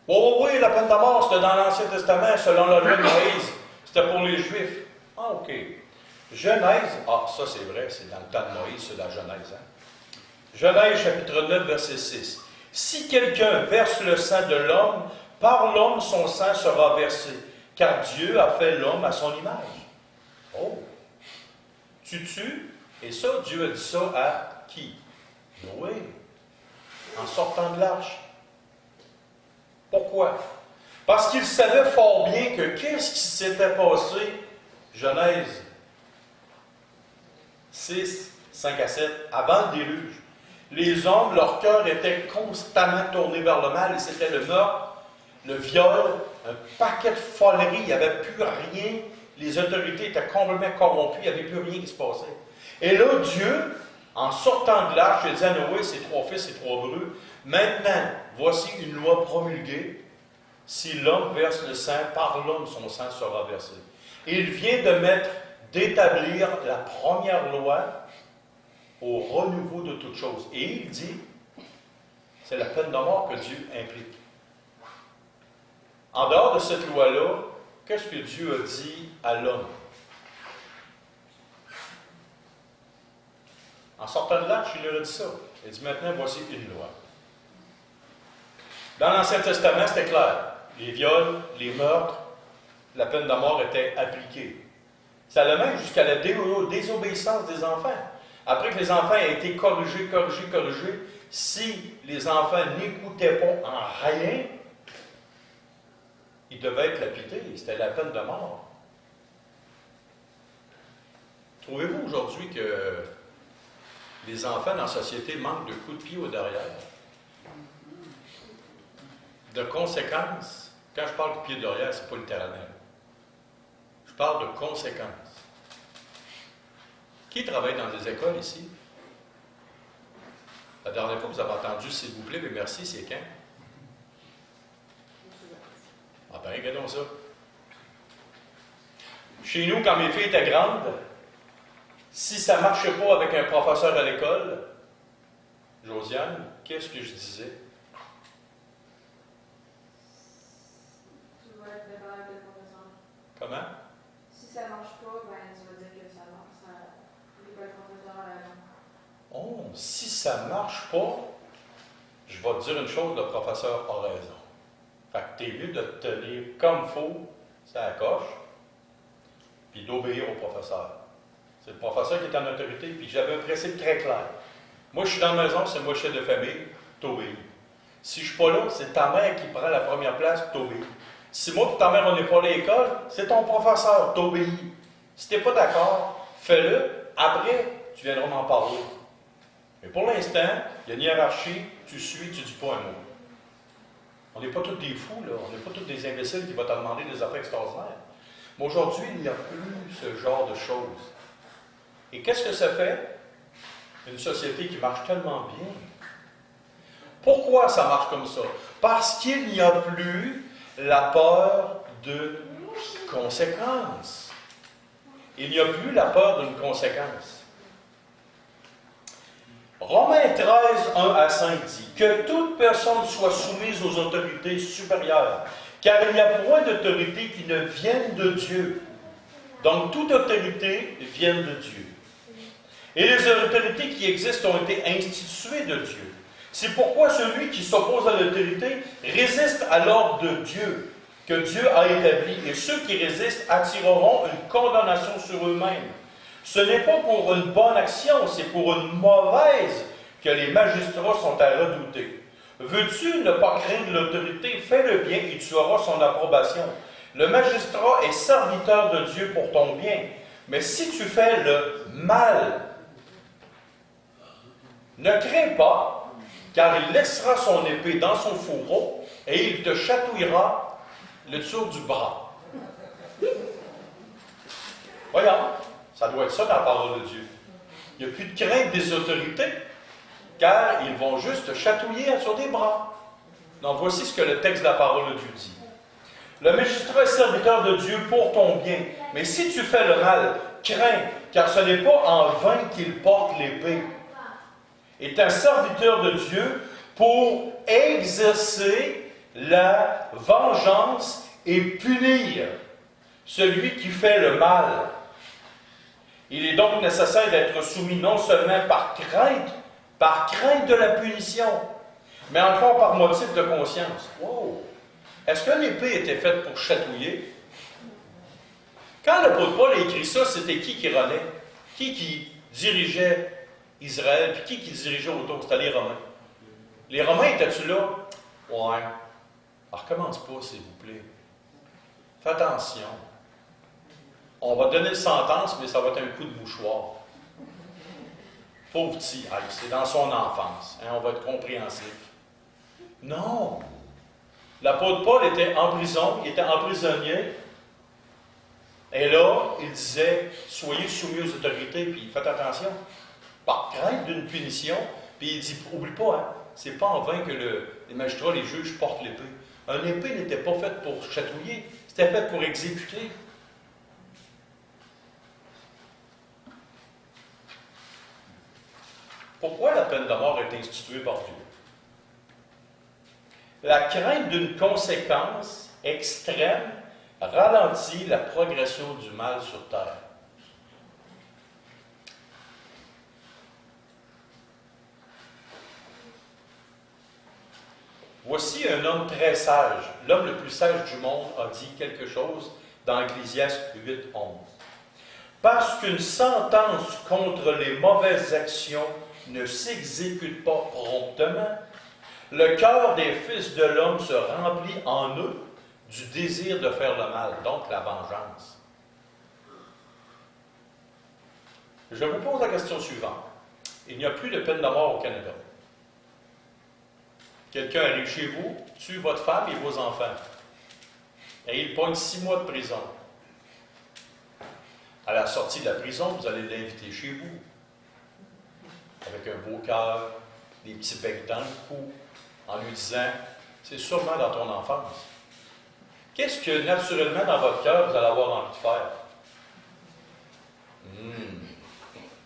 Oui, la peine de mort, c'était dans l'Ancien Testament, selon la loi de Moïse. C'était pour les Juifs. OK. Genèse, ça c'est vrai, c'est dans le temps de Moïse, c'est la Genèse. Genèse, chapitre 9, verset 6. Si quelqu'un verse le sang de l'homme, par l'homme son sang sera versé, car Dieu a fait l'homme à son image. Oh! Tu tues, et ça, Dieu a dit ça à qui? Noé, en sortant de l'arche. Pourquoi? Parce qu'il savait fort bien que qu'est-ce qui s'était passé? Genèse 6, 5 à 7, avant le déluge. Les hommes, leur cœur était constamment tourné vers le mal, et c'était le meurtre, le viol, un paquet de foleries, il n'y avait plus rien. Les autorités étaient complètement corrompues, il n'y avait plus rien qui se passait. Et là, Dieu, en sortant de l'arche, il dit à Noé, ses 3 fils et 3 brus, maintenant, voici une loi promulguée. Si l'homme verse le sang, par l'homme son sang sera versé. Et il vient d'établir la première loi au renouveau de toutes choses. Et il dit, c'est la peine de mort que Dieu implique. En dehors de cette loi-là, qu'est-ce que Dieu a dit à l'homme? En sortant de l'arche, il leur a dit ça. Il dit, maintenant, voici une loi. Dans l'Ancien Testament, c'était clair. Les viols, les meurtres, la peine de mort était appliquée. Ça allait même jusqu'à la désobéissance des enfants. Après que les enfants aient été corrigés, si les enfants n'écoutaient pas en rien, ils devaient être lapidés. C'était la peine de mort. Trouvez-vous aujourd'hui que les enfants dans la société manquent de coups de pied au derrière? De conséquences, quand je parle de pied derrière, ce n'est pas littéralement. Je parle de conséquences. Qui travaille dans des écoles ici? La dernière fois que vous avez entendu, s'il vous plaît, mais merci, c'est quand? Ah ben, regardons ça. Chez nous, quand mes filles étaient grandes, si ça ne marchait pas avec un professeur à l'école, Josiane, qu'est-ce que je disais? Tu vas être d'accord avec le professeur. Comment? Si ça ne marche pas, ben, tu vas dire que ça marche. Il va être professeur à la main. Oh, si ça ne marche pas, je vais te dire une chose, le professeur a raison. Fait que tu es mieux de te tenir comme il faut, ça la coche, puis d'obéir au professeur. C'est le professeur qui est en autorité, puis j'avais un principe très clair. Moi, je suis dans la maison, c'est moi chef de famille, t'obéis. Si je ne suis pas là, c'est ta mère qui prend la première place, t'obéis. Si moi et ta mère, on n'est pas à l'école, c'est ton professeur, t'obéis. Si tu n'es pas d'accord, fais-le. Après, tu viendras m'en parler. Mais pour l'instant, il y a une hiérarchie, tu suis, tu ne dis pas un mot. On n'est pas tous des fous, là. On n'est pas tous des imbéciles qui vont te demander des affaires extraordinaires. Mais aujourd'hui, il n'y a plus ce genre de choses. Et qu'est-ce que ça fait? Une société qui marche tellement bien. Pourquoi ça marche comme ça? Parce qu'il n'y a plus la peur de conséquences. Il n'y a plus la peur d'une conséquence. Romains 13, 1 à 5 dit que toute personne soit soumise aux autorités supérieures, car il n'y a point d'autorité qui ne vienne de Dieu. Donc, toute autorité vient de Dieu. Et les autorités qui existent ont été instituées de Dieu. C'est pourquoi celui qui s'oppose à l'autorité résiste à l'ordre de Dieu, que Dieu a établi. Et ceux qui résistent attireront une condamnation sur eux-mêmes. Ce n'est pas pour une bonne action, c'est pour une mauvaise que les magistrats sont à redouter. Veux-tu ne pas craindre l'autorité? Fais le bien et tu auras son approbation. Le magistrat est serviteur de Dieu pour ton bien. Mais si tu fais le mal, ne crains pas, car il laissera son épée dans son fourreau et il te chatouillera le dessous du bras. Voyons, ça doit être ça dans la parole de Dieu. Il n'y a plus de crainte des autorités, car ils vont juste te chatouiller sur des bras. Donc voici ce que le texte de la parole de Dieu dit. Le magistrat est serviteur de Dieu pour ton bien. Mais si tu fais le mal, crains, car ce n'est pas en vain qu'il porte l'épée. Est un serviteur de Dieu pour exercer la vengeance et punir celui qui fait le mal. Il est donc nécessaire d'être soumis non seulement par crainte de la punition, mais encore par motif de conscience. Wow! Est-ce que l'épée était faite pour chatouiller? Quand l'apôtre Paul a écrit ça, c'était qui relait? Qui dirigeait Israël, puis qui dirigeait autour? C'était les Romains. Les Romains étaient-tu là? Ouais. Alors, recommence pas, s'il vous plaît. Fais attention. On va donner une sentence, mais ça va être un coup de mouchoir. Pauvre petit, c'est dans son enfance. On va être compréhensif. Non! L'apôtre Paul était en prison, il était emprisonné. Et là, il disait, soyez soumis aux autorités, puis faites attention. Par crainte d'une punition, puis il dit, oublie pas, c'est pas en vain que les magistrats, les juges portent l'épée. Un épée n'était pas faite pour chatouiller, c'était fait pour exécuter. Pourquoi la peine de mort est instituée par Dieu? La crainte d'une conséquence extrême ralentit la progression du mal sur terre. Voici un homme très sage. L'homme le plus sage du monde a dit quelque chose dans Ecclésiaste 8:11. Parce qu'une sentence contre les mauvaises actions ne s'exécute pas promptement, le cœur des fils de l'homme se remplit en eux du désir de faire le mal, donc la vengeance. Je vous pose la question suivante. Il n'y a plus de peine de mort au Canada. Quelqu'un arrive chez vous, tue votre femme et vos enfants. Et il pogne 6 mois de prison. À la sortie de la prison, vous allez l'inviter chez vous. Avec un beau cœur, des petits becs dans le cou, en lui disant, c'est sûrement dans ton enfance. Qu'est-ce que naturellement dans votre cœur vous allez avoir envie de faire?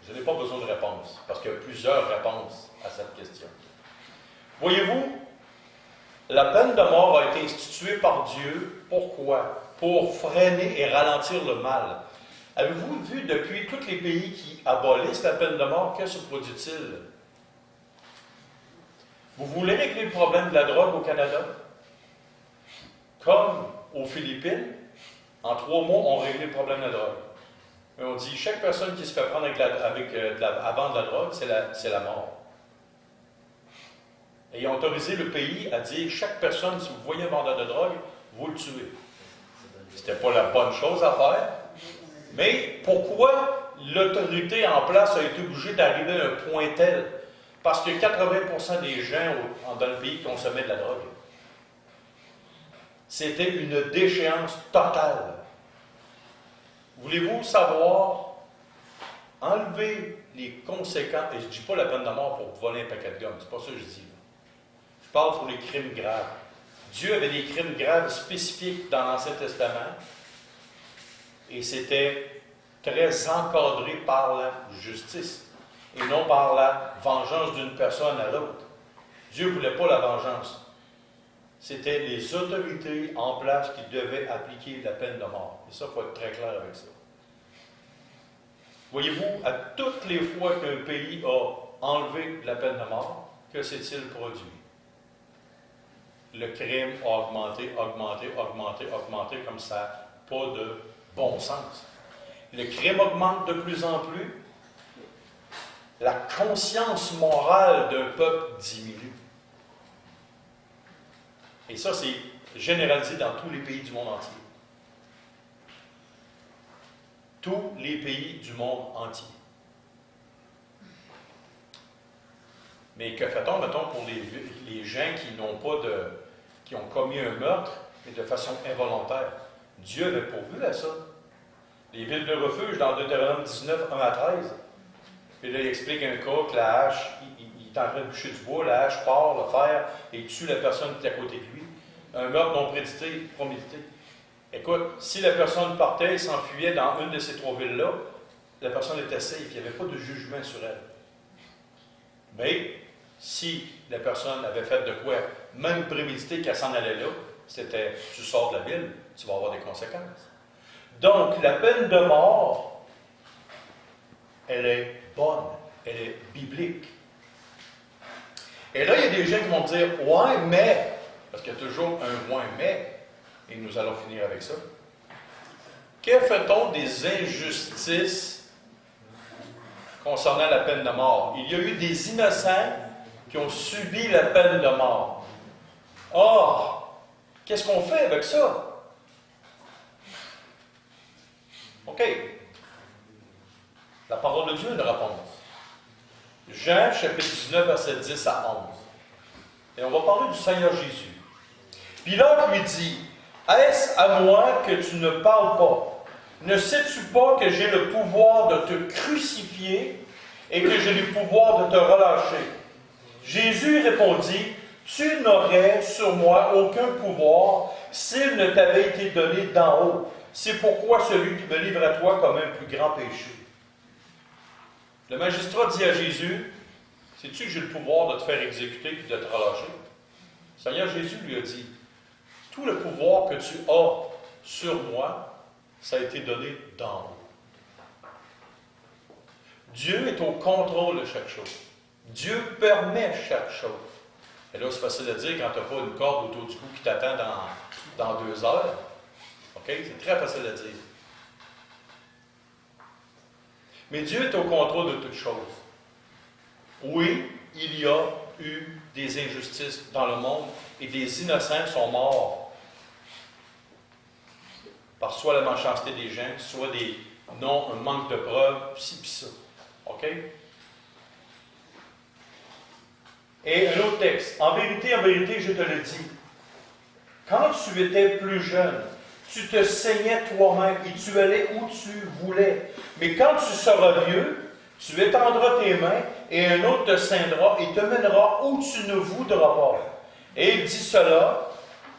Je n'ai pas besoin de réponse, parce qu'il y a plusieurs réponses à cette question. Voyez-vous, la peine de mort a été instituée par Dieu. Pourquoi? Pour freiner et ralentir le mal. Avez-vous vu depuis tous les pays qui abolissent la peine de mort, que se produit-il? Vous voulez régler le problème de la drogue au Canada? Comme aux Philippines, en 3 mois, on réglé le problème de la drogue. Et on dit, chaque personne qui se fait prendre à vendre de la drogue, c'est la mort. Et ils ont autorisé le pays à dire, chaque personne, si vous voyez un vendeur de drogue, vous le tuez. C'était pas la bonne chose à faire. Mais pourquoi l'autorité en place a été obligée d'arriver à un point tel? Parce que 80% des gens dans le pays consommaient de la drogue. C'était une déchéance totale. Voulez-vous savoir enlever les conséquences, et je ne dis pas la peine de mort pour voler un paquet de gomme, c'est pas ça que je dis. Je parle pour les crimes graves. Dieu avait des crimes graves spécifiques dans l'Ancien Testament, et c'était très encadré par la justice, et non par la vengeance d'une personne à l'autre. Dieu ne voulait pas la vengeance. C'était les autorités en place qui devaient appliquer la peine de mort. Et ça, il faut être très clair avec ça. Voyez-vous, à toutes les fois qu'un pays a enlevé la peine de mort, que s'est-il produit? Le crime a augmenté, augmenté, augmenté, augmenté, comme ça n'a pas de bon sens. Le crime augmente de plus en plus. La conscience morale d'un peuple diminue. Et ça, c'est généralisé dans tous les pays du monde entier. Tous les pays du monde entier. Mais que fait-on, mettons, pour les gens qui ont commis un meurtre, mais de façon involontaire? Dieu avait pourvu à ça. Les villes de refuge, dans Deutéronome 19, 1 à 13. Puis là, il explique un cas que la hache, il est en train de bûcher du bois, la hache part, le fer, et tue la personne qui est à côté de lui. Un meurtre non prémédité. Écoute, si la personne partait et s'enfuyait dans une de ces trois villes-là, la personne était safe, il n'y avait pas de jugement sur elle. Mais si la personne avait fait de quoi, même prémédité qu'elle s'en allait là, c'était tu sors de la ville, tu vas avoir des conséquences. Donc, la peine de mort, elle est bonne, elle est biblique. Et là, il y a des gens qui vont dire ouais, mais, parce qu'il y a toujours un ouais, mais, et nous allons finir avec ça. Que fait-on des injustices concernant la peine de mort? Il y a eu des innocents qui ont subi la peine de mort. Or, qu'est-ce qu'on fait avec ça? OK. La parole de Dieu a une réponse. Jean, chapitre 19, verset 10 à 11. Et on va parler du Seigneur Jésus. Pilate lui dit, « Est-ce à moi que tu ne parles pas? Ne sais-tu pas que j'ai le pouvoir de te crucifier et que j'ai le pouvoir de te relâcher? » Jésus répondit, « Tu n'aurais sur moi aucun pouvoir s'il ne t'avait été donné d'en haut. C'est pourquoi celui qui me livre à toi commet un plus grand péché. » Le magistrat dit à Jésus, « Sais-tu que j'ai le pouvoir de te faire exécuter et de te relâcher? » Le Seigneur Jésus lui a dit, « Tout le pouvoir que tu as sur moi, ça a été donné d'en haut. » Dieu est au contrôle de chaque chose. Dieu permet chaque chose. Et là, c'est facile à dire quand tu n'as pas une corde autour du cou qui t'attend dans 2 heures. OK? C'est très facile à dire. Mais Dieu est au contrôle de toutes choses. Oui, il y a eu des injustices dans le monde et des innocents sont morts par soit la méchanceté des gens, soit un manque de preuves, ci pis ça. OK? Et un autre texte. En vérité, je te le dis. Quand tu étais plus jeune, tu te saignais toi-même et tu allais où tu voulais. Mais quand tu seras vieux, tu étendras tes mains et un autre te ceindra et te mènera où tu ne voudras pas. Et il dit cela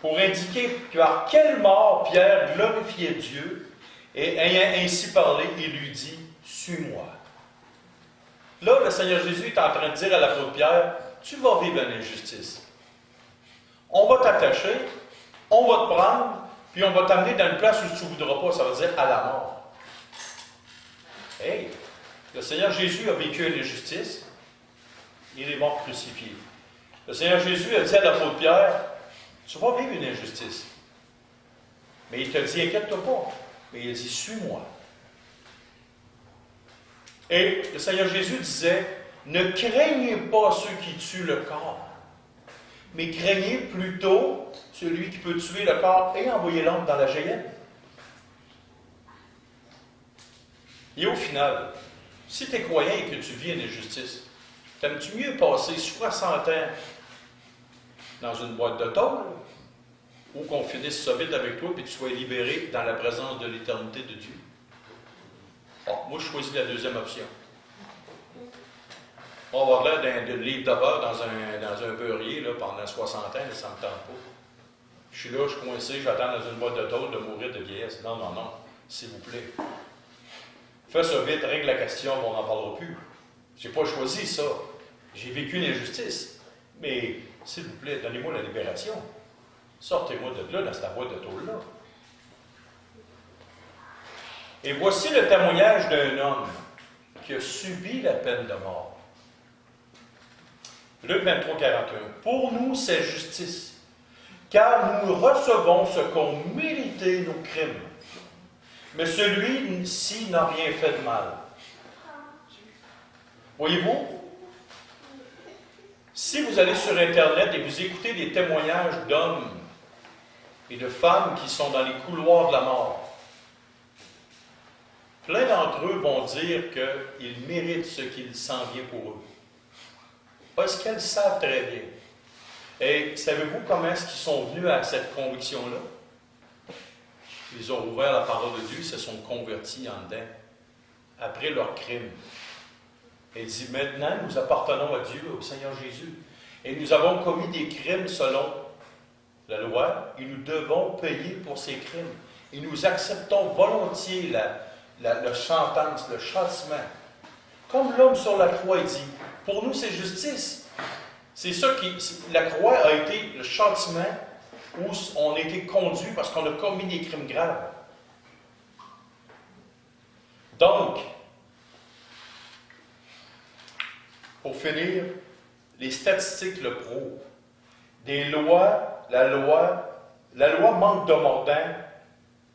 pour indiquer par quelle mort Pierre glorifiait Dieu, et ayant ainsi parlé, il lui dit, « Suis-moi. » Là, le Seigneur Jésus est en train de dire à l'apôtre Pierre, « Tu vas vivre une injustice. On va t'attacher, on va te prendre, puis on va t'amener dans une place où tu ne voudras pas, ça veut dire à la mort. » Hey, le Seigneur Jésus a vécu une injustice, il est mort crucifié. Le Seigneur Jésus a dit à l'apôtre Pierre, tu vas vivre une injustice. Mais il te dit, inquiète-toi pas. Mais il dit, suis-moi. Et le Seigneur Jésus disait, ne craignez pas ceux qui tuent le corps, mais craignez plutôt celui qui peut tuer le corps et envoyer l'âme dans la géhenne. Et au final, si tu es croyant et que tu vis une injustice, t'aimes-tu mieux passer 60 ans dans une boîte de tôle, ou qu'on finisse ça vite avec toi et que tu sois libéré dans la présence de l'éternité de Dieu? Bon, moi, je choisis la deuxième option. On va avoir l'air d'un livre de beurre dans un beurrier là, pendant 60 ans, là, ça ne me tente pas. Je suis là, je suis coincé, j'attends dans une boîte de tôle de mourir de vieillesse. Non, non, non, s'il vous plaît. Fais ça vite, règle la question, on n'en parlera plus. Je n'ai pas choisi ça. J'ai vécu une injustice. Mais, s'il vous plaît, donnez-moi la libération. Sortez-moi de là, dans cette boîte de tôle-là. Et voici le témoignage d'un homme qui a subi la peine de mort. Luc 23, 41. Pour nous, c'est justice, car nous recevons ce qu'ont mérité nos crimes. Mais celui-ci n'a rien fait de mal. Voyez-vous, si vous allez sur Internet et vous écoutez des témoignages d'hommes et de femmes qui sont dans les couloirs de la mort, plein d'entre eux vont dire qu'ils méritent ce qu'il s'en vient pour eux. Parce qu'elles savent très bien. Et savez-vous comment est-ce qu'ils sont venus à cette conviction-là? Ils ont ouvert la parole de Dieu, ils se sont convertis en dedans, après leur crime. Et il dit, maintenant, nous appartenons à Dieu, au Seigneur Jésus. Et nous avons commis des crimes selon la loi, et nous devons payer pour ces crimes. Et nous acceptons volontiers la sentence, le châtiment. Comme l'homme sur la croix, il dit, pour nous, c'est justice. C'est ça la croix a été le châtiment où on a été conduit parce qu'on a commis des crimes graves. Donc, pour finir, les statistiques le prouvent. La loi manque de mordant,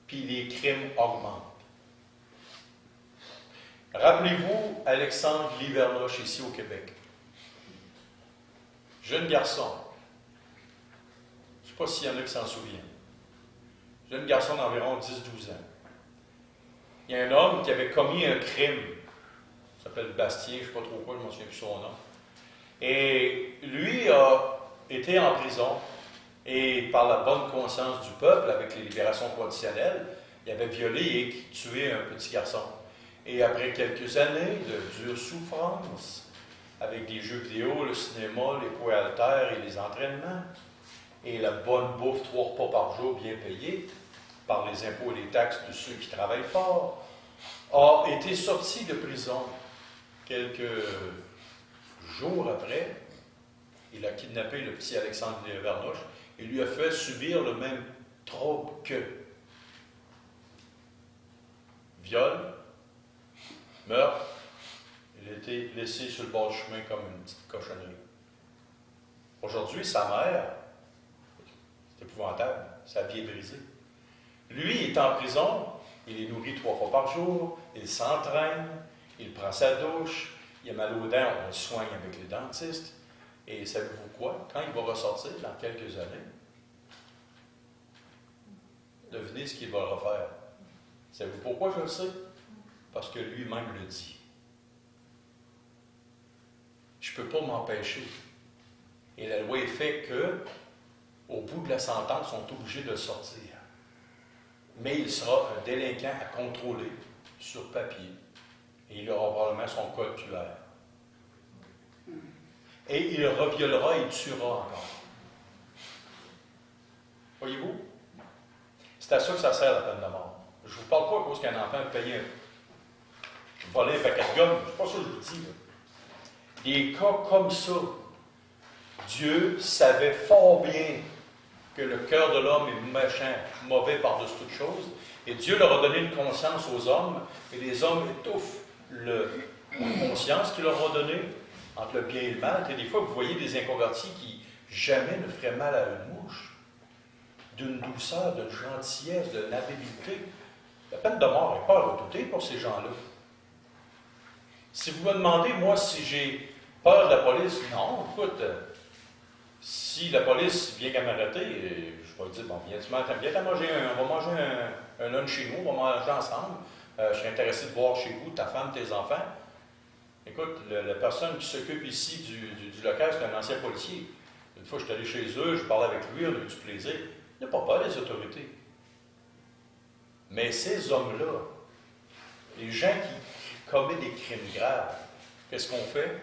puis les crimes augmentent. Rappelez-vous Alexandre Livernoche ici au Québec. Jeune garçon. Je ne sais pas s'il y en a qui s'en souviennent. Jeune garçon d'environ 10-12 ans. Il y a un homme qui avait commis un crime. Il s'appelle Bastien, je ne sais pas trop quoi, je ne me souviens plus son nom. Et lui a été en prison et par la bonne conscience du peuple, avec les libérations conditionnelles, il avait violé et tué un petit garçon. Et après quelques années de dure souffrance, avec des jeux vidéo, le cinéma, les poids haltères et les entraînements, et la bonne bouffe 3 repas par jour bien payée par les impôts et les taxes de ceux qui travaillent fort, a été sorti de prison. Quelques jours après, il a kidnappé le petit Alexandre Livernoche et lui a fait subir le même trouble que viol, meurtre. Il a été laissé sur le bord du chemin comme une petite cochonnerie. Aujourd'hui, sa mère, c'est épouvantable, sa vie est brisée. Lui, il est en prison, il est nourri 3 fois par jour, il s'entraîne, il prend sa douche, il a mal aux dents, on le soigne avec les dentistes. Et savez-vous quoi? Quand il va ressortir dans quelques années, devinez ce qu'il va refaire. Savez-vous pourquoi je le sais? Parce que lui-même le dit. Je ne peux pas m'empêcher. Et la loi est faite que, au bout de la sentence, on est obligé de le sortir. Mais il sera un délinquant à contrôler sur papier. Et il aura probablement son code QR. Et il reviolera et tuera encore. Voyez-vous? C'est à ça que ça sert la peine de mort. Je ne vous parle pas à cause qu'un enfant paye voler un paquet de gomme. C'est pas ça que je vous dis. Là. Des cas comme ça, Dieu savait fort bien que le cœur de l'homme est méchant, mauvais par-dessus toute chose, et Dieu leur a donné une conscience aux hommes, et les hommes étouffent la conscience qu'il leur a donnée entre le bien et le mal. Et des fois, vous voyez des inconvertis qui jamais ne feraient mal à une mouche, d'une douceur, d'une gentillesse, d'une habileté. La peine de mort n'est pas à redouter pour ces gens-là. Si vous me demandez, moi, si j'ai peur de la police, non, écoute, si la police vient qu'à m'arrêter, je vais dire, bon, viens manger on va manger un lunch chez nous, on va manger ensemble, je suis intéressé de voir chez vous ta femme, tes enfants. Écoute, la personne qui s'occupe ici du local, c'est un ancien policier. Une fois, je suis allé chez eux, je parlais avec lui, on a eu du plaisir. Il n'a pas peur des autorités. Mais ces hommes-là, Les gens qui commettent des crimes graves, qu'est-ce qu'on fait?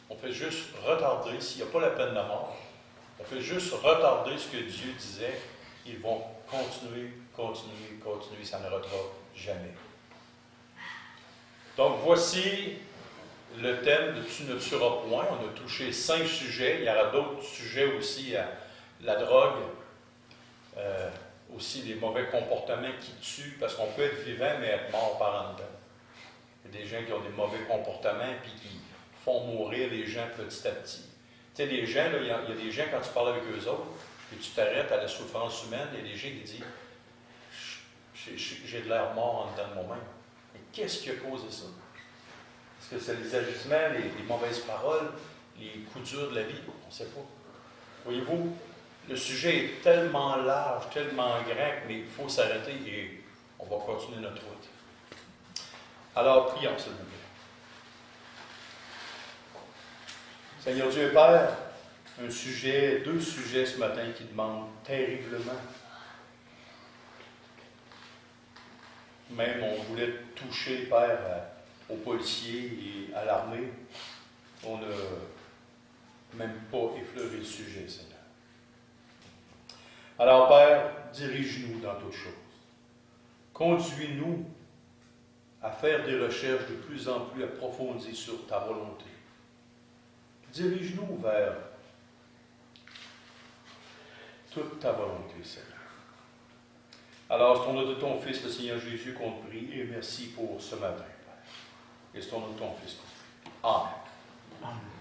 On fait juste retarder, s'il n'y a pas la peine de mort, on fait juste retarder ce que Dieu disait. Ils vont continuer, ça n'arrêtera jamais. Donc voici le thème de Tu ne tueras point. On a touché 5 sujets. Il y aura d'autres sujets aussi, la drogue, aussi les mauvais comportements qui tuent, parce qu'on peut être vivant mais être mort par en dedans. Il y a des gens qui ont des mauvais comportements et qui font mourir les gens petit à petit. Tu sais, les gens, là, il y a des gens, quand tu parles avec eux autres, et tu t'arrêtes à la souffrance humaine, il y a des gens qui disent j'ai de l'air mort en dedans de moi-même. Mais qu'est-ce qui a causé ça? Est-ce que c'est les agissements, les mauvaises paroles, les coups durs de la vie? On ne sait pas. Voyez-vous, le sujet est tellement large, tellement grand, mais il faut s'arrêter et on va continuer notre route. Alors, prions, s'il vous plaît. Seigneur Dieu et Père, deux sujets ce matin qui demandent terriblement. Même on voulait toucher, Père, aux policiers et à l'armée. On n'a même pas effleuré le sujet, Seigneur. Alors, Père, dirige-nous dans toutes choses. Conduis-nous à faire des recherches de plus en plus approfondies sur ta volonté. Dirige-nous vers toute ta volonté, Seigneur. Alors, c'est au nom de ton Fils, le Seigneur Jésus, qu'on te prie, et merci pour ce matin, Père. Et c'est au nom de ton Fils qu'on te prie. Amen. Amen.